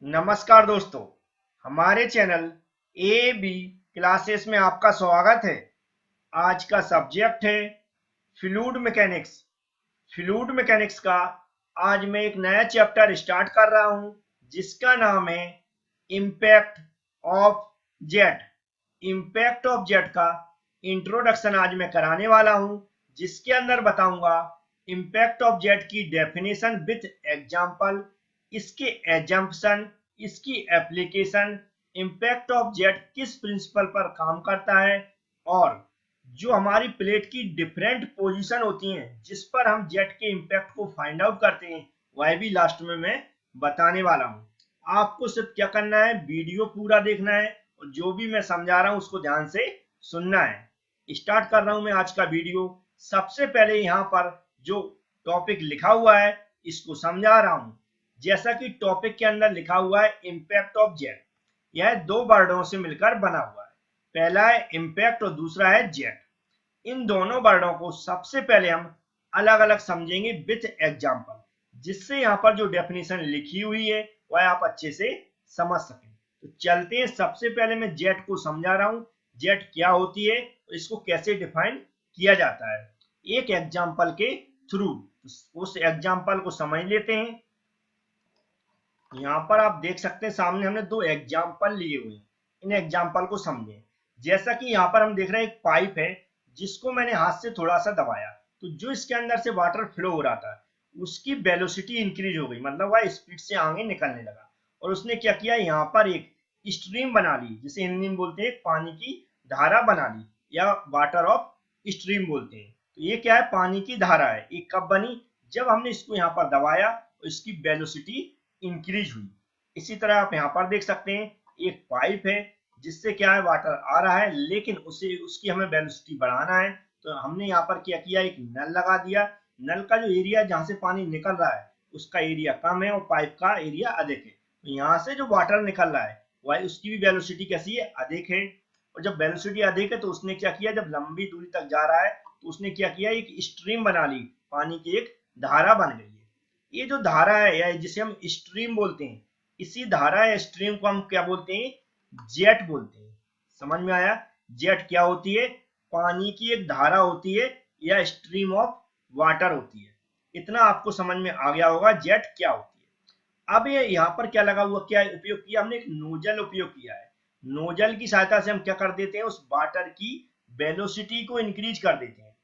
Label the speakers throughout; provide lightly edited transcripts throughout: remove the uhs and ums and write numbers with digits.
Speaker 1: नमस्कार दोस्तों, हमारे चैनल ए बी क्लासेस में आपका स्वागत है। आज का सब्जेक्ट है फ्लूइड मैकेनिक्स। फ्लूइड मैकेनिक्स का आज मैं एक नया चैप्टर स्टार्ट कर रहा हूं जिसका नाम है impact of jet. Impact of jet का इंट्रोडक्शन आज मैं कराने वाला हूं, जिसके अंदर बताऊंगा इम्पैक्ट ऑफ जेट की डेफिनेशन विथ एग्जांपल, इसके एजम्पशन, इसकी एप्लीकेशन, इम्पैक्ट ऑफ जेट किस प्रिंसिपल पर काम करता है और जो हमारी प्लेट की डिफरेंट पोजीशन होती हैं जिस पर हम जेट के इम्पैक्ट को फाइंड आउट करते हैं, वह भी लास्ट में मैं बताने वाला हूं। आपको सिर्फ क्या करना है, वीडियो पूरा देखना है और जो भी मैं समझा रहा हूं उसको ध्यान से सुनना है। स्टार्ट कर रहा हूं मैं आज का वीडियो। सबसे पहले यहाँ पर जो टॉपिक लिखा हुआ है इसको समझा रहा हूं। जैसा कि टॉपिक के अंदर लिखा हुआ है इम्पैक्ट ऑफ जेट, यह दो वर्डों से मिलकर बना हुआ है। पहला है इम्पैक्ट और दूसरा है जेट। इन दोनों वर्डों को सबसे पहले हम अलग अलग समझेंगे विथ एग्जांपल, जिससे यहाँ पर जो डेफिनेशन लिखी हुई है वह आप अच्छे से समझ सकें। तो चलते हैं, सबसे पहले मैं जेट को समझा रहा हूं, जेट क्या होती है और इसको कैसे डिफाइन किया जाता है एक एग्जाम्पल के थ्रू। उस एग्जाम्पल को समझ लेते हैं। यहाँ पर आप देख सकते हैं सामने हमने दो एग्जाम्पल लिए हुए हैं, इन एग्जाम्पल को समझें। जैसा कि यहाँ पर हम देख रहे हैं एक पाइप है जिसको मैंने हाथ से थोड़ा सा दबाया, तो जो इसके अंदर से वाटर फ्लो हो रहा था उसकी वेलोसिटी इंक्रीज हो गई, मतलब वह स्पीड से आगे निकलने लगा। और उसने क्या किया, यहाँ पर एक स्ट्रीम बना ली, जिसे हिंदी में बोलते हैं पानी की धारा बना ली, या वाटर ऑफ स्ट्रीम बोलते हैं। तो ये क्या है, पानी की धारा है। ये कब बनी, जब हमने इसको यहाँ पर दबाया तो इसकी वेलोसिटी इंक्रीज हुई। इसी तरह आप यहाँ पर देख सकते हैं एक पाइप है जिससे क्या है, वाटर आ रहा है, लेकिन उसे उसकी हमें वेलोसिटी बढ़ाना है। तो हमने यहाँ पर क्या किया, एक नल लगा दिया। नल का जो एरिया जहाँ से पानी निकल रहा है उसका एरिया कम है और पाइप का एरिया अधिक है। तो यहाँ से जो वाटर निकल रहा है वह उसकी भी वेलोसिटी कैसी है, अधिक है। और जब वेलोसिटी अधिक है तो उसने क्या किया, जब लंबी दूरी तक जा रहा है तो उसने क्या किया, एक स्ट्रीम बना ली, पानी की एक धारा बन गई है। ये जो धारा है या जिसे हम स्ट्रीम बोलते हैं, इसी धारा या स्ट्रीम को हम क्या बोलते हैं, जेट बोलते हैं। समझ में आया, जेट क्या होती है, पानी की एक धारा होती है या स्ट्रीम ऑफ वाटर होती है। इतना आपको समझ में आ गया होगा जेट क्या होती है। अब ये यहाँ पर क्या लगा हुआ, क्या उपयोग किया हमने, एक नोजल उपयोग किया है। नोजल की सहायता से हम क्या कर देते हैं, उस वाटर की वेलोसिटी को इंक्रीज कर देते हैं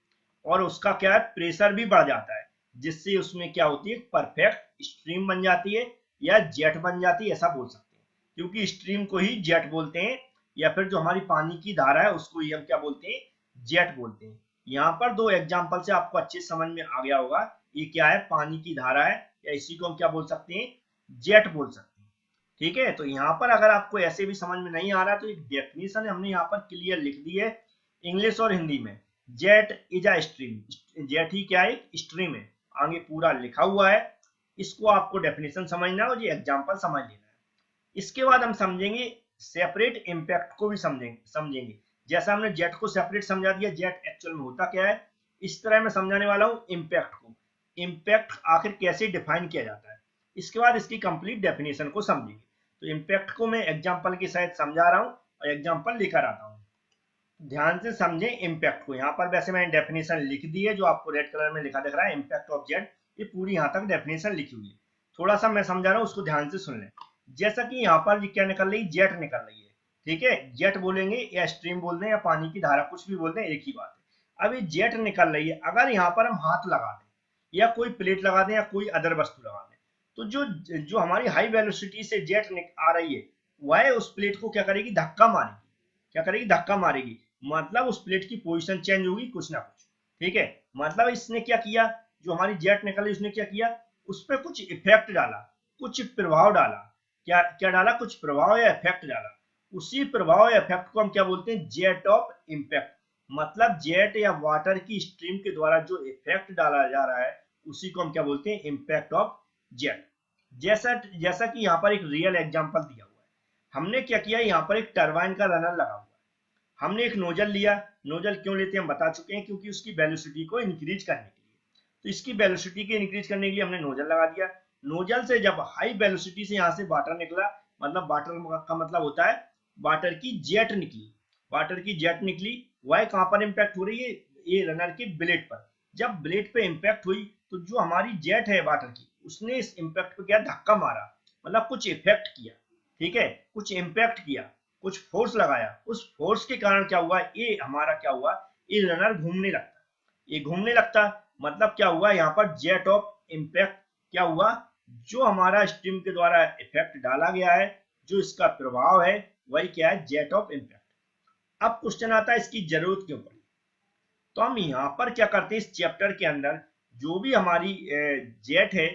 Speaker 1: और उसका क्या है, प्रेशर भी बढ़ जाता है, जिससे उसमें क्या होती है, परफेक्ट स्ट्रीम बन जाती है या जेट बन जाती है, ऐसा बोल सकते हैं। क्योंकि स्ट्रीम को ही जेट बोलते हैं, या फिर जो हमारी पानी की धारा है उसको ही हम क्या बोलते हैं, जेट बोलते हैं। यहाँ पर दो एग्जाम्पल से आपको अच्छे समझ में आ गया होगा ये क्या है, पानी की धारा है, या इसी को हम क्या बोल सकते हैं, जेट बोल सकते हैं। ठीक है, तो यहाँ पर अगर आपको ऐसे भी समझ में नहीं आ रहा तो एक डेफिनेशन हमने यहाँ पर क्लियर लिख दी है इंग्लिश और हिंदी में। Jet is a stream, jet ही क्या है, स्ट्रीम है, आगे पूरा लिखा हुआ है। इसको आपको डेफिनेशन समझना है और ये एग्जांपल समझ लेना है। इसके बाद हम समझेंगे सेपरेट इम्पैक्ट को भी समझेंगे। जैसा हमने जेट को सेपरेट समझा दिया, जेट एक्चुअल में होता क्या है, इस तरह मैं समझाने वाला हूँ इम्पैक्ट को। इम्पैक्ट आखिर कैसे डिफाइन किया जाता है, इसके बाद इसकी कंप्लीट डेफिनेशन को समझेंगे। तो इम्पैक्ट को मैं एग्जाम्पल के साथ समझा रहा हूँ और एग्जाम्पल लेकर आता हूँ। ध्यान से समझें इम्पैक्ट को। यहाँ पर वैसे मैंने डेफिनेशन लिख दी है, जो आपको रेड कलर में लिखा दिख रहा है, इम्पैक्ट ऑफ जेट। ये पूरी यहाँ तक डेफिनेशन लिखी हुई है। थोड़ा सा मैं समझा रहा हूँ, उसको ध्यान से सुन लें। जैसा कि यहाँ पर ये क्या निकल रही, जेट निकल रही है। ठीक है, जेट बोलेंगे या स्ट्रीम बोल दें या पानी की धारा, कुछ भी बोल दें, एक ही बात है। अब ये जेट निकल रही है, अगर यहाँ पर हम हाथ लगा दें या कोई प्लेट लगा दें या कोई अदर वस्तु लगा दें, तो जो जो हमारी हाई वेलोसिटी से जेट आ रही है वह उस प्लेट को क्या करेगी, धक्का मारेगी। क्या करेगी, धक्का मारेगी, मतलब उस प्लेट की पोजीशन चेंज होगी कुछ ना कुछ। ठीक है, मतलब इसने क्या किया, जो हमारी जेट निकली उसने क्या किया, उस पर कुछ इफेक्ट डाला, कुछ प्रभाव डाला। क्या क्या डाला, कुछ प्रभाव या इफेक्ट डाला। उसी प्रभाव या इफेक्ट को हम क्या बोलते हैं, जेट ऑफ इम्पैक्ट। मतलब जेट या वाटर की स्ट्रीम के द्वारा जो इफेक्ट डाला जा रहा है उसी को हम क्या बोलते हैं, इम्पैक्ट ऑफ जेट। जैसा जैसा कि यहाँ पर एक रियल एग्जांपल दिया हुआ है। हमने क्या किया, यहाँ पर एक टरबाइन का रनर लगा हुआ है। हमने एक नोजल लिया, नोजल क्यों लेते हैं हम बता चुके हैं, क्योंकि उसकी वेलोसिटी को इंक्रीज करने के लिए। तो इसकी वेलोसिटी को इंक्रीज करने के लिए हमने नोजल लगा दिया। नोजल से जब हाई वेलोसिटी से यहाँ से वाटर निकला, मतलब वाटर का मतलब होता है वाटर की जेट निकली, वाटर की जेट निकली, वह कहाँ पर इम्पैक्ट हो रही है, ये रनर के ब्लेड पर। जब ब्लेड पे इम्पैक्ट हुई तो जो हमारी जेट है वाटर की, उसने इस इम्पैक्ट पे क्या धक्का मारा, मतलब कुछ इफेक्ट किया, ठीक है, कुछ इम्पैक्ट किया, कुछ फोर्स लगाया। उस फोर्स के कारण क्या हुआ, ये हमारा क्या हुआ, ये रनर घूमने लगता, ये घूमने लगता, मतलब क्या हुआ यहाँ पर जेट ऑफ इम्पैक्ट क्या हुआ, जो हमारा स्ट्रीम के द्वारा इफेक्ट डाला गया है, जो इसका प्रभाव है, वही क्या है, जेट ऑफ इम्पैक्ट। अब क्वेश्चन आता है इसकी जरूरत क्यों पड़ी। तो हम यहाँ पर क्या करते हैं, इस चैप्टर के अंदर जो भी हमारी जेट है,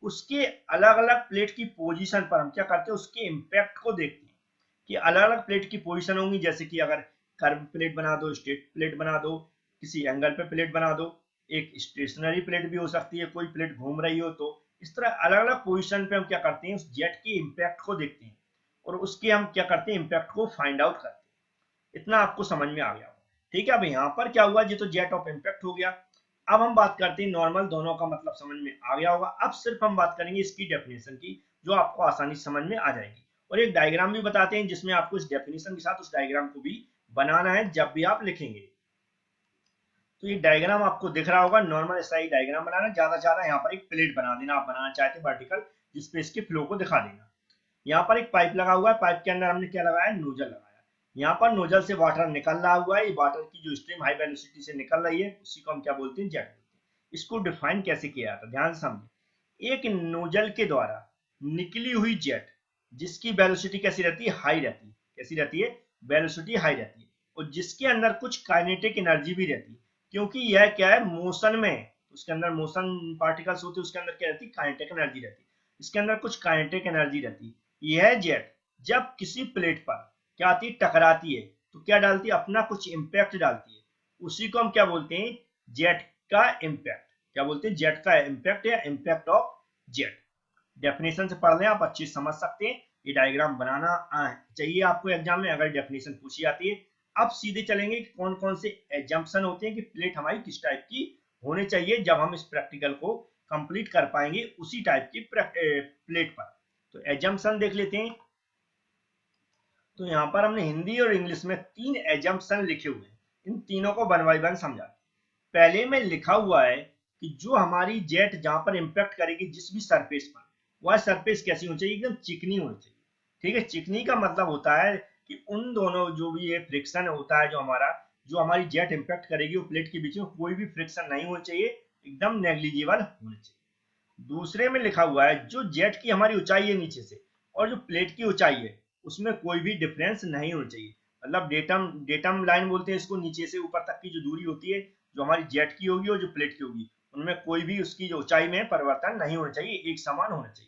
Speaker 1: उसके अलग अलग प्लेट की पोजीशन पर हम क्या करते हैं, उसके इम्पैक्ट को देखते हैं कि अलग अलग प्लेट की पोजीशन होंगी। जैसे कि अगर कर्व प्लेट बना दो, स्ट्रेट प्लेट बना दो, किसी एंगल पे प्लेट बना दो, एक स्टेशनरी प्लेट भी हो सकती है, कोई प्लेट घूम रही हो, तो इस तरह अलग अलग पोजीशन पे हम क्या करते हैं, उस जेट के इम्पैक्ट को देखते हैं और उसके हम क्या करते हैं, इम्पैक्ट को फाइंड आउट करते हैं। इतना आपको समझ में आ गया, ठीक है। अब यहाँ पर क्या हुआ, ये तो जेट ऑफ इम्पैक्ट हो गया। अब हम बात करते हैं नॉर्मल, दोनों का मतलब समझ में आ गया होगा। अब सिर्फ हम बात करेंगे इसकी डेफिनेशन की, जो आपको आसानी से समझ में आ जाएगी, और एक डायग्राम भी बताते हैं जिसमें आपको इस डेफिनेशन के साथ उस डायग्राम को भी बनाना है जब भी आप लिखेंगे। तो ये डायग्राम आपको दिख रहा होगा, नॉर्मल ऐसा ही डायग्राम बनाना, ज्यादा से ज्यादा यहाँ पर एक प्लेट बना देना, आप बनाना चाहते हैं वर्टिकल, जिसपे इसके फ्लो को दिखा देना। यहाँ पर एक पाइप लगा हुआ है, पाइप के अंदर हमने क्या लगाया, नोजल लगाया। यहाँ पर नोजल से वाटर निकल रहा हुआ है, ये वाटर की जो स्ट्रीम हाई वेलोसिटी से निकल रही है, उसी को हम क्या बोलते हैं, जेट बोलते हैं। इसको डिफाइन कैसे किया जाता है, ध्यान से समझे। एक नोजल के द्वारा निकली हुई जेट, जिसकी वेलोसिटी कैसी रहती है, हाई रहती है, कैसी रहती है, वेलोसिटी हाई रहती है, और जिसके अंदर कुछ काइनेटिक एनर्जी भी रहती है, क्योंकि यह क्या है, मोशन में, उसके अंदर मोशन पार्टिकल्स होते हैं, उसके अंदर क्या रहती है, काइनेटिक एनर्जी रहती है, इसके अंदर कुछ काइनेटिक एनर्जी रहती है। यह जेट जब किसी प्लेट पर क्या आती है, टकराती है, तो क्या डालती है, अपना कुछ इंपैक्ट डालती है, उसी को हम क्या बोलते हैं, जेट का इंपैक्ट। क्या बोलते हैं, जेट का इंपैक्ट या इंपैक्ट ऑफ जेट। डेफिनेशन से पढ़ लें, आप अच्छी समझ सकते हैं। ये डायग्राम बनाना चाहिए आपको एग्जाम में, अगर डेफिनेशन पूछी जाती है। अब सीधे चलेंगे कि कौन कौन से एजम्पशन होते हैं कि प्लेट हमारी किस टाइप की होनी चाहिए, जब हम इस प्रैक्टिकल को कंप्लीट कर पाएंगे उसी टाइप की प्लेट पर। तो एजम्पशन देख लेते हैं। तो यहाँ पर हमने हिंदी और इंग्लिश में 3 एजम्पशन लिखे हुए हैं, इन तीनों को वन बाय वन समझा। पहले में लिखा हुआ है कि जो हमारी जेट जहां पर इंपैक्ट करेगी जिस भी सरफेस पर, वह सरफेस कैसी होनी चाहिए, एकदम चिकनी होनी चाहिए, ठीक है। चिकनी का मतलब होता है कि उन दोनों जो भी ये फ्रिक्शन होता है, जो हमारी जेट इंपैक्ट करेगी, वो प्लेट के बीच में कोई भी फ्रिक्शन नहीं होना चाहिए, एकदम नेग्लिजिबल होना चाहिए। दूसरे में लिखा हुआ है जो जेट की हमारी ऊंचाई है नीचे से, और जो प्लेट की ऊंचाई है, उसमें कोई भी डिफरेंस नहीं होना चाहिए। मतलब डेटम लाइन बोलते हैं इसको, नीचे से ऊपर तक की जो दूरी होती है, जो हमारी जेट की होगी और जो प्लेट की होगी, उनमें कोई भी उसकी जो ऊंचाई में परिवर्तन नहीं होना चाहिए, एक समान होना चाहिए।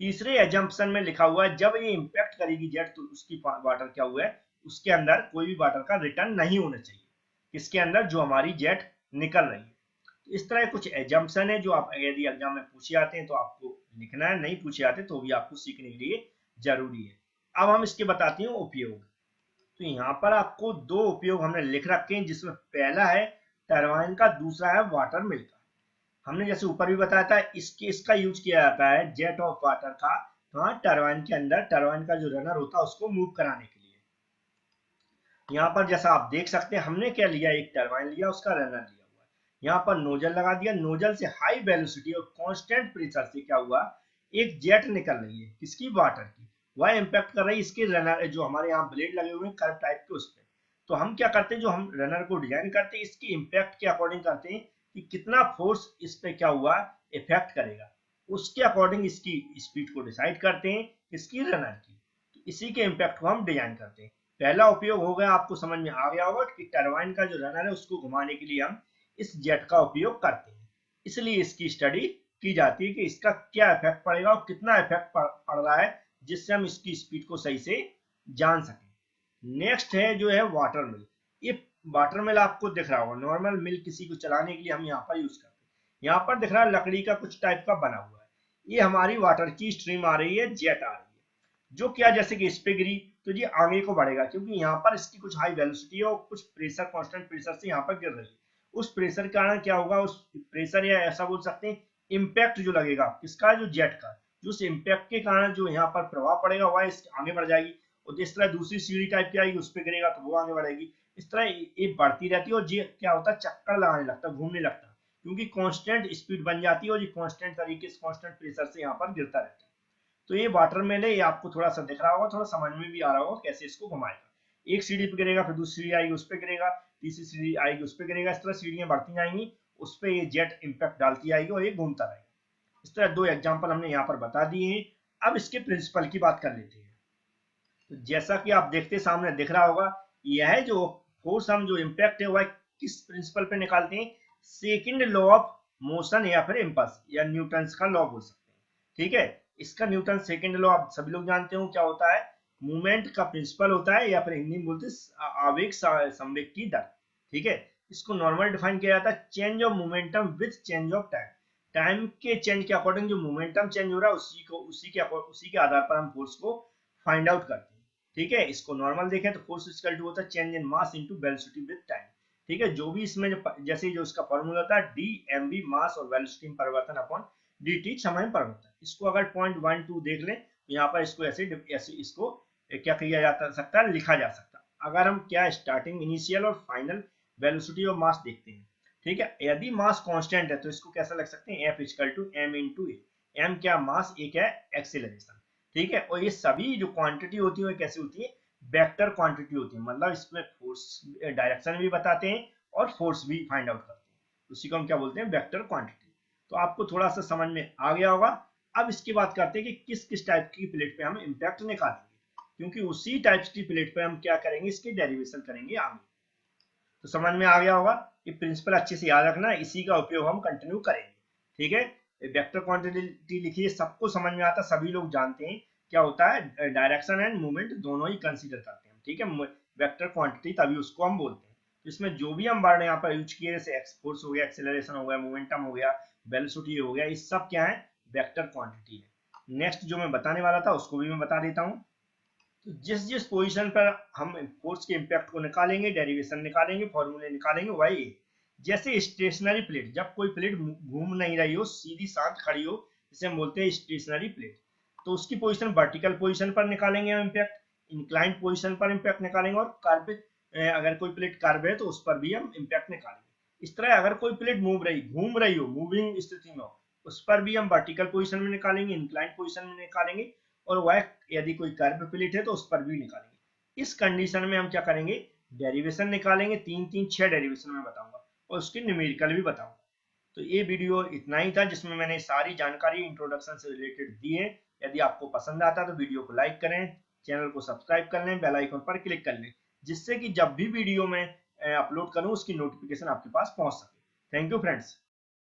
Speaker 1: तीसरे एजम्पशन में लिखा हुआ है जब ये इंपैक्ट करेगी जेट, तो उसकी वाटर क्या हुआ है, उसके अंदर कोई भी वाटर का रिटर्न नहीं होना चाहिए, किसके अंदर, जो हमारी जेट निकल रही है। तो इस तरह कुछ एजम्पशन है जो आप यदि एग्जाम में पूछे जाते हैं तो आपको लिखना है, नहीं पूछे जाते तो भी आपको सीखने के लिए जरूरी है। अब हम इसके बताते हैं उपयोग। तो यहाँ पर आपको 2 उपयोग हमने लिख रखे हैं, जिसमें पहला है टरबाइन का, दूसरा है वाटर मिल का। हमने जैसे ऊपर भी बताया था, इसका यूज किया जाता है जेट ऑफ वाटर का, तो टरबाइन के अंदर, टरबाइन का जो रनर होता है उसको मूव कराने के लिए। यहाँ पर जैसा आप देख सकते हैं, हमने क्या लिया, एक टरबाइन लिया, उसका रनर लिया हुआ है, यहाँ पर नोजल लगा दिया, नोजल से हाई वेलोसिटी और कांस्टेंट प्रेशर से क्या हुआ, एक जेट निकल रही है, किसकी, वाटर की, वह इंपैक्ट कर रही है इसके रनर, जो हमारे यहाँ ब्लेड लगे हुए हैं कर्व टाइप के, उस पर। तो हम क्या करते हैं, जो हम रनर को डिजाइन करते हैं, इसके इंपैक्ट के अकॉर्डिंग करते हैं कि कितना फोर्स इस पे क्या हुआ, इफेक्ट करेगा, उसके अकॉर्डिंग इसकी स्पीड को डिसाइड करते हैं, इसकी रनर की। तो इसी के इंपैक्ट को हम डिजाइन करते हैं। पहला उपयोग हो गया, आपको समझ में आ गया होगा कि टरबाइन का जो रनर है उसको घुमाने के लिए हम इस जेट का उपयोग करते हैं, इसलिए इसकी स्टडी की जाती है कि इसका क्या इफेक्ट पड़ेगा और कितना इफेक्ट पड़ रहा है, जिससे हम इसकी स्पीड को सही से जान सकें। नेक्स्ट है जो है वाटर मिल। ये वाटर मिल आपको दिख रहा होगा, नॉर्मल मिल किसी को चलाने के लिए हम यहाँ पर यूज करते हैं। यहाँ पर दिख रहा है लकड़ी का कुछ टाइप का बना हुआ है, ये हमारी वाटर की स्ट्रीम आ रही है, जेट आ रही है, जो क्या जैसे कि इस पे गिरी तो ये आगे को बढ़ेगा, क्योंकि यहाँ पर इसकी कुछ हाई वेलोसिटी है और कुछ प्रेशर, कांस्टेंट प्रेशर से यहाँ पर गिर रही है। उस प्रेशर के कारण क्या होगा, उस प्रेशर या ऐसा बोल सकते हैं इम्पैक्ट जो लगेगा किसका, जो जेट का, जो उस इम्पैक्ट के कारण जो यहाँ पर प्रभाव पड़ेगा वह आगे बढ़ जाएगी, और जिस तरह दूसरी सीढ़ी टाइप की आएगी उस पर गिरेगा तो वो आगे बढ़ेगी। इस तरह ये बढ़ती रहती है और ये क्या होता है, चक्कर लगाने लगता है, घूमने लगता है, क्योंकि कांस्टेंट स्पीड बन जाती है और ये कांस्टेंट तरीके से कांस्टेंट प्रेशर से यहाँ पर गिरता रहता है। तो ये वाटर मेल है, ये आपको थोड़ा सा दिख रहा होगा, थोड़ा समझ में भी आ रहा होगा कैसे इसको घुमाएगा। एक सीढ़ी पे गिरेगा, फिर दूसरी सीढ़ी आएगी उस पर गिरेगा, तीसरी सीढ़ी आएगी उस पर गिरेगा, इस तरह सीढ़ियां बढ़ती जाएंगी, उस पर ये जेट इम्पैक्ट डालती आएगी और ये घूमता रहेगा। इस तरह दो एग्जाम्पल हमने यहाँ पर बता दिए हैं। अब इसके प्रिंसिपल की बात कर लेते हैं। तो जैसा कि आप देखते सामने दिख रहा होगा, यह जो फोर्स हम जो इम्पैक्ट है वह किस प्रिंसिपल पे निकालते हैं, सेकंड लॉ ऑफ मोशन या फिर इम्पल्स या न्यूटन्स का लॉ बोल सकते हैं। ठीक है, इसका न्यूटन सेकंड लॉ आप सभी लोग जानते हो क्या होता है, मूवमेंट का प्रिंसिपल होता है, या फिर हिंदी में बोलते हैं आवेग संवेग की दर। ठीक है, इसको नॉर्मल डिफाइन किया जाता है change of momentum with change of time. Time के चेंज के अकॉर्डिंग जो मोमेंटम चेंज हो रहा है उसी के आधार पर हम फोर्स को फाइंड आउट करते हैं। ठीक है, इसको नॉर्मल देखें तो फोर्स इक्वल टू होता है change in mass into velocity with time. ठीक है, जो भी इसमें जैसे जो इसका फॉर्मूला होता है डी एम बी मास और वेलोसिटी में परिवर्तन अपॉन डी टी समय में परिवर्तन। इसको अगर 0.12 देख लें तो यहाँ पर इसको ऐसे इसको क्या किया जा सकता है, लिखा जा सकता है। अगर हम क्या स्टार्टिंग इनिशियल और फाइनल वेलोसिटी और मास देखते हैं, ठीक है, यदि मास कांस्टेंट है तो इसको कैसा लिख सकते हैं, F equal to M into A. M क्या मास, ए क्या एक्सेलरेशन। ठीक है, और ये सभी जो क्वांटिटी होती है कैसी होती है, वेक्टर क्वांटिटी होती है, मतलब इसमें फोर्स डायरेक्शन भी बताते हैं और फोर्स भी फाइंड आउट करते हैं, उसी को हम क्या बोलते हैं, वेक्टर क्वांटिटी। तो आपको थोड़ा सा समझ में आ गया होगा। अब इसकी बात करते हैं कि किस किस टाइप की प्लेट पे हम इम्पैक्ट निकालेंगे, क्योंकि उसी टाइप की प्लेट पे हम क्या करेंगे, इसकी डेरिवेशन करेंगे आगे। तो समझ में आ गया होगा, ये प्रिंसिपल अच्छे से याद रखना, इसी का उपयोग हम कंटिन्यू करेंगे। ठीक है, वेक्टर क्वांटिटी लिखिए, सबको समझ में आता, सभी लोग जानते हैं क्या होता है, डायरेक्शन एंड मूवमेंट दोनों ही कंसीडर करते हैं। ठीक है, वेक्टर क्वांटिटी तभी उसको हम बोलते हैं। तो इसमें जो भी हम वर्ड यहाँ पर यूज किए, जैसे फोर्स हो गया, एक्सेलरेशन हो गया, मोमेंटम हो गया, वेलोसिटी हो गया, ये सब क्या है, वेक्टर क्वांटिटी है। नेक्स्ट जो मैं बताने वाला था उसको भी मैं बता देता हूँ। तो जिस जिस पोजीशन पर हम फोर्स के इम्पैक्ट को निकालेंगे, डेरिवेशन निकालेंगे, फॉर्मूले निकालेंगे, वही जैसे स्टेशनरी प्लेट, जब कोई प्लेट घूम नहीं रही हो, सीधी शांत खड़ी हो, जिसे हम बोलते हैं स्टेशनरी प्लेट, तो उसकी पोजीशन वर्टिकल पोजीशन पर निकालेंगे हम इम्पैक्ट, इंक्लाइंड पोजीशन पर इम्पैक्ट निकालेंगे, और कर्व अगर कोई प्लेट कर्व है तो उस पर भी हम इम्पैक्ट निकालेंगे। इस तरह अगर कोई प्लेट घूम रही हो, मूविंग स्थिति में हो, उस पर भी हम वर्टिकल पोजीशन में निकालेंगे, इंक्लाइंड पोजीशन में निकालेंगे, और वह यदि कोई कर्व प्लेट है तो उस पर भी निकालेंगे। इस कंडीशन में हम क्या करेंगे, डेरिवेशन निकालेंगे, 6 डेरिवेशन में बताऊंगा और उसके न्यूमेरिकल भी बताऊंगा। तो ये वीडियो इतना ही था जिसमें मैंने सारी जानकारी इंट्रोडक्शन से रिलेटेड दी है। यदि आपको पसंद आता तो वीडियो को लाइक करें, चैनल को सब्सक्राइब कर लें, बेल आइकन पर क्लिक कर लें, जिससे कि जब भी वीडियो में अपलोड करूं उसकी नोटिफिकेशन आपके पास पहुंच सके। Thank you friends.